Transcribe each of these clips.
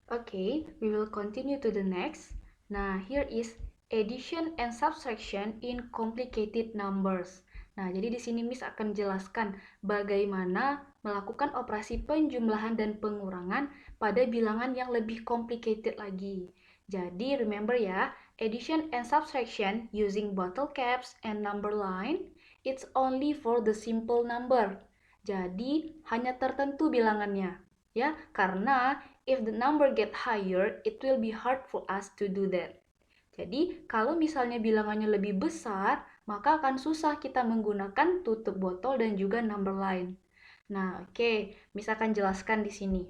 Okay, we will continue to the next. Nah, here is addition and subtraction in complicated numbers. Nah, jadi di sini Miss akan jelaskan bagaimana melakukan operasi penjumlahan dan pengurangan pada bilangan yang lebih complicated lagi. Jadi, remember ya, addition and subtraction using bottle caps and number line, it's only for the simple number. Jadi, hanya tertentu bilangannya. Ya, karena if the number get higher, it will be hard for us to do that. Jadi, kalau misalnya bilangannya lebih besar, maka akan susah kita menggunakan tutup botol dan juga number line. Nah, oke, misalkan jelaskan di sini.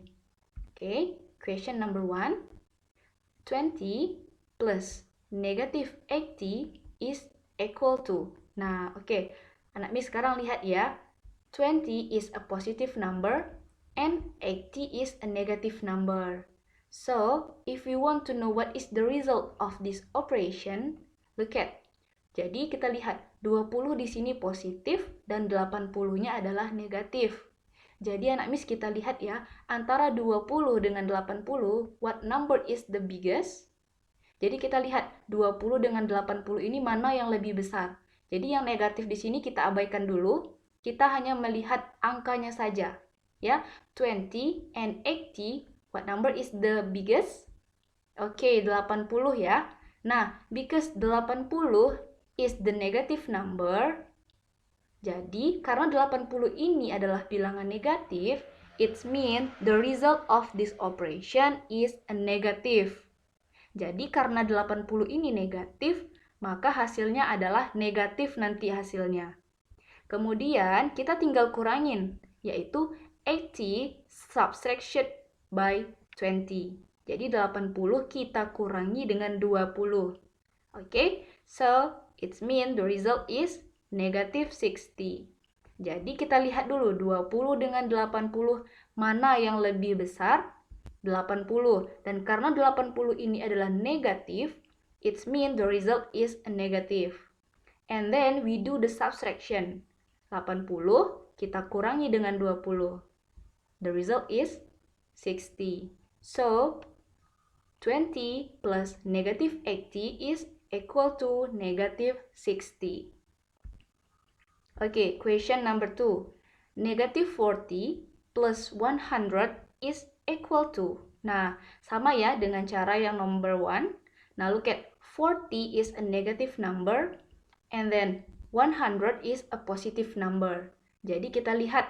Oke, question number 1. 20 plus negative 80 is equal to. Nah, oke. Anak Miss sekarang lihat ya. 20 is a positive number and 80 is a negative number. So, if we want to know what is the result of this operation, look at. Jadi kita lihat 20 di sini positif dan 80-nya adalah negatif. Jadi anak Miss kita lihat ya, antara 20 dengan 80, what number is the biggest? Jadi kita lihat 20 dengan 80 ini mana yang lebih besar. Jadi yang negatif di sini kita abaikan dulu. Kita hanya melihat angkanya saja. Ya, 20 and 80, what number is the biggest? Oke, 80 ya. Nah, because 80 is the negative number, jadi karena 80 ini adalah bilangan negatif, it means the result of this operation is a negative. Jadi karena 80 ini negatif, maka hasilnya adalah negatif nanti hasilnya. Kemudian kita tinggal kurangin, yaitu 80 subtraction by 20. Jadi 80 kita kurangi dengan 20. Okay, so it means the result is negative 60. Jadi kita lihat dulu 20 dengan 80 mana yang lebih besar? 80. Dan karena 80 ini adalah negatif, it means the result is a negative. And then we do the subtraction. 80 kita kurangi dengan 20. The result is 60. So, 20 plus negative 80 is equal to negative 60. Okay, question number 2. Negative 40 plus 100 is equal to. Nah, sama ya dengan cara yang number 1. Now look at 40 is a negative number and then 100 is a positive number. Jadi kita lihat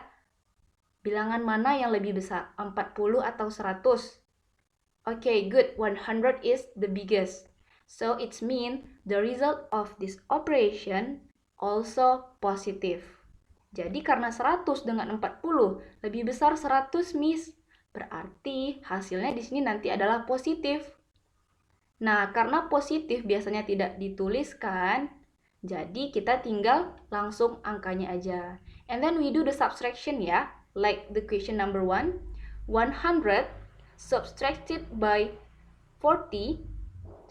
bilangan mana yang lebih besar, 40 atau 100? Okay, good. 100 is the biggest. So it means the result of this operation also positive. Jadi karena 100 dengan 40 lebih besar 100, Miss. Berarti hasilnya di sini nanti adalah positif. Nah, karena positif biasanya tidak dituliskan, jadi kita tinggal langsung angkanya aja. And then we do the subtraction ya, like the question number 1. 100 subtracted by 40.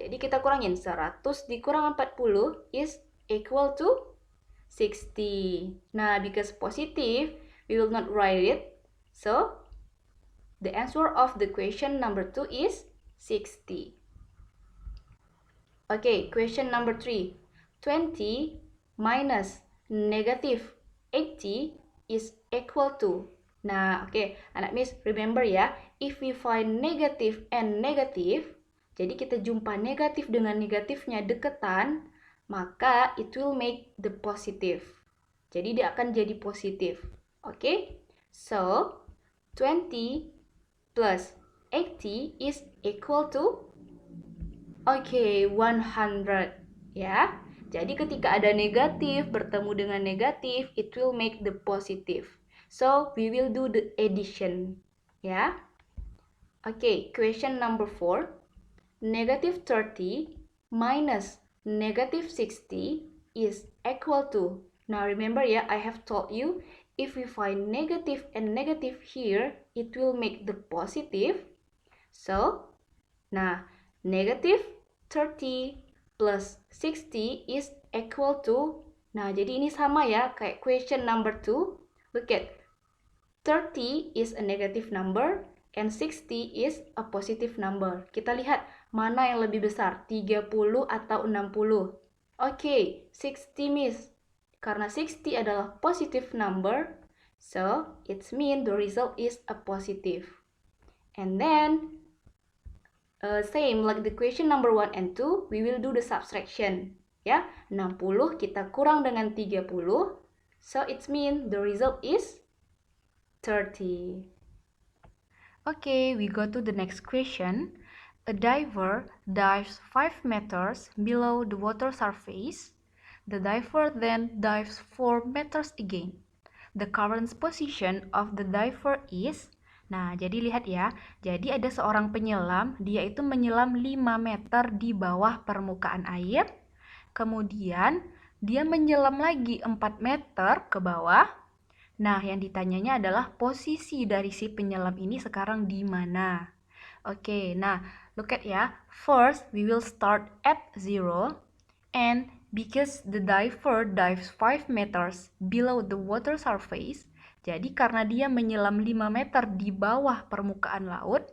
Jadi kita kurangin 100 dikurang 40 is equal to 60. Nah, because positive, we will not write it. So, the answer of the question number 2 is 60. Okay, question number 3. 20 minus negative 80 is equal to. Nah, oke, anak Miss, remember ya, if we find negative and negative, jadi kita jumpa negatif dengan negatifnya deketan, maka it will make the positive. Jadi dia akan jadi positif. Oke? So, 20 plus 80 is equal to 100 ya. Jadi ketika ada negatif bertemu dengan negatif, it will make the positive. So, we will do the addition ya. Question number 4. Negative 30 minus negative 60 is equal to. Now remember ya, I have told you, if we find negative and negative here, it will make the positive. So, nah, negative 30 plus 60 is equal to. Nah, jadi ini sama ya, kayak question number 2. Look at 30 is a negative number and 60 is a positive number. Kita lihat mana yang lebih besar, 30 atau 60. Oke, 60 Miss. Karena 60 adalah positive number, so it means the result is a positive. And then, same like the question number 1 and 2, we will do the subtraction. Ya, 60 kita kurang dengan 30, so it means the result is 30. Okay, we go to the next question. A diver dives 5 meters below the water surface. The diver then dives 4 meters again. The current position of the diver is... Nah, jadi lihat ya. Jadi ada seorang penyelam, dia itu menyelam 5 meter di bawah permukaan air. Kemudian, dia menyelam lagi 4 meter ke bawah. Nah, yang ditanyanya adalah posisi dari si penyelam ini sekarang di mana. Oke, nah, look at ya. First, we will start at 0. And because the diver dives 5 meters below the water surface, jadi karena dia menyelam 5 meter di bawah permukaan laut,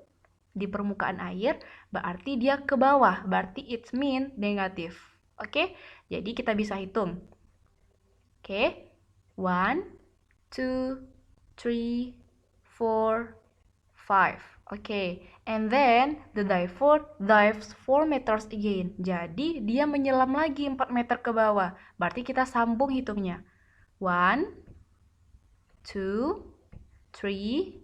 di permukaan air, berarti dia ke bawah, berarti it mean negatif. Oke, jadi kita bisa hitung. Oke, 1, 2, 3, 4, 5. Okay, and then the diver dives 4 meters again. Jadi dia menyelam lagi 4 meter ke bawah. Berarti kita sambung hitungnya. 1, 2, 3,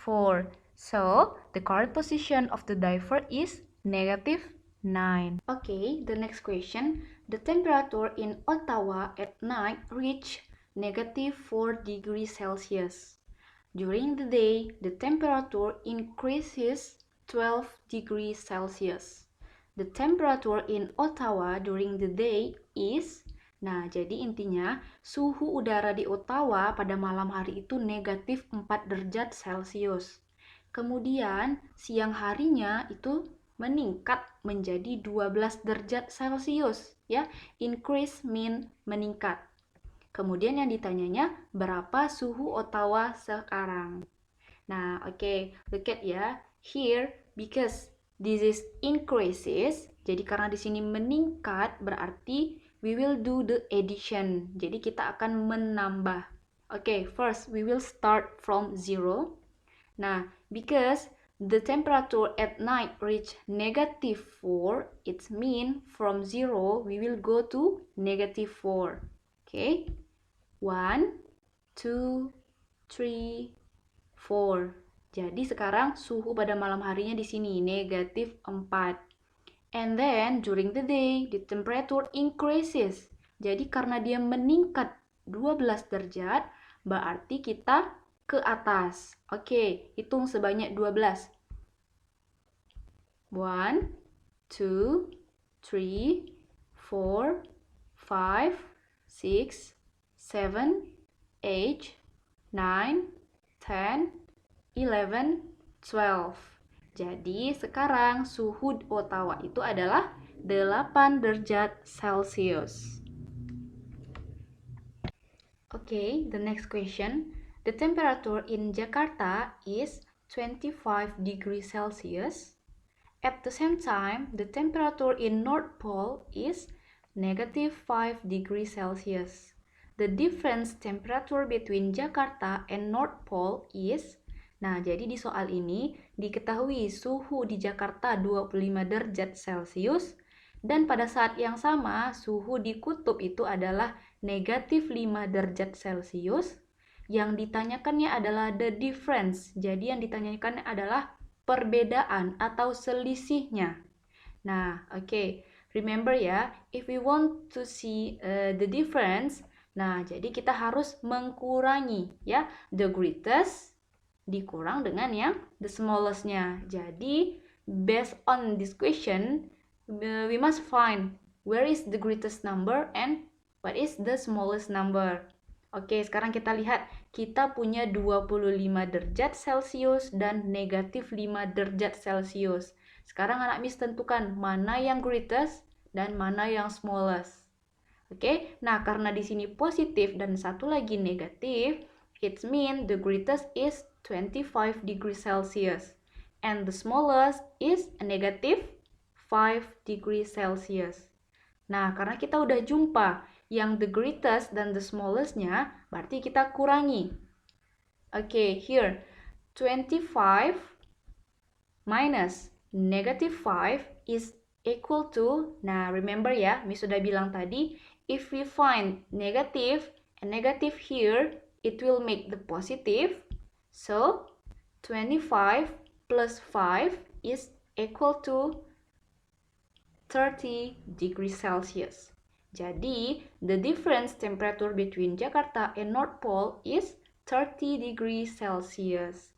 4. So, the correct position of the diver is negative 9. Okay, the next question. The temperature in Ottawa at night reached negative 4 degrees Celsius. During the day, the temperature increases 12 degrees Celsius. The temperature in Ottawa during the day is... Nah, jadi intinya suhu udara di Ottawa pada malam hari itu negatif 4 derajat Celcius. Kemudian siang harinya itu meningkat menjadi 12 derajat Celcius. Ya, increase mean meningkat. Kemudian yang ditanyanya, berapa suhu Ottawa sekarang? Nah, oke, look at ya. Here, because this is increases, jadi karena di sini meningkat, berarti we will do the addition. Jadi kita akan menambah. Oke, first we will start from 0. Nah, because the temperature at night reach negative 4, it means from 0 we will go to negative 4. Okay, 1, 2, 3, 4. Jadi sekarang suhu pada malam harinya di sini negatif 4. And then during the day the temperature increases. Jadi karena dia meningkat 12 derajat, berarti kita ke atas. Oke, hitung sebanyak 12. 1, 2, 3, 4, 5, 6, 7, 8, 9, 10, 11, 12. Jadi sekarang suhu Ottawa itu adalah 8 derajat Celcius. Okay, the next question. The temperature in Jakarta is 25 degrees Celsius. At the same time, the temperature in North Pole is negative 5 degrees Celsius. The difference temperature between Jakarta and North Pole is... Nah, jadi di soal ini diketahui suhu di Jakarta 25 derajat Celcius dan pada saat yang sama suhu di kutub itu adalah negatif 5 derajat Celcius. Yang ditanyakannya adalah the difference. Jadi yang ditanyakan adalah perbedaan atau selisihnya. Nah, oke. Remember ya, if we want to see the difference, nah, jadi kita harus mengkurangi ya, the greatest dikurang dengan yang the smallest-nya. Jadi, based on this question, we must find where is the greatest number and what is the smallest number. Oke, sekarang kita lihat. Kita punya 25 derajat Celcius dan negatif 5 derajat Celcius. Sekarang anak Miss tentukan mana yang greatest dan mana yang smallest. Oke, nah karena di sini positif dan satu lagi negatif, it means the greatest is 25 degrees Celsius. And the smallest is a negative 5 degrees Celsius. Nah, karena kita udah jumpa yang the greatest dan the smallest-nya, berarti kita kurangi. Oke, here 25 minus negative 5 is equal to, nah remember ya, Miss sudah bilang tadi, if we find negative and negative here, it will make the positive. So, 25 plus 5 is equal to 30 degrees Celsius. Jadi, the difference temperature between Jakarta and North Pole is 30 degrees Celsius.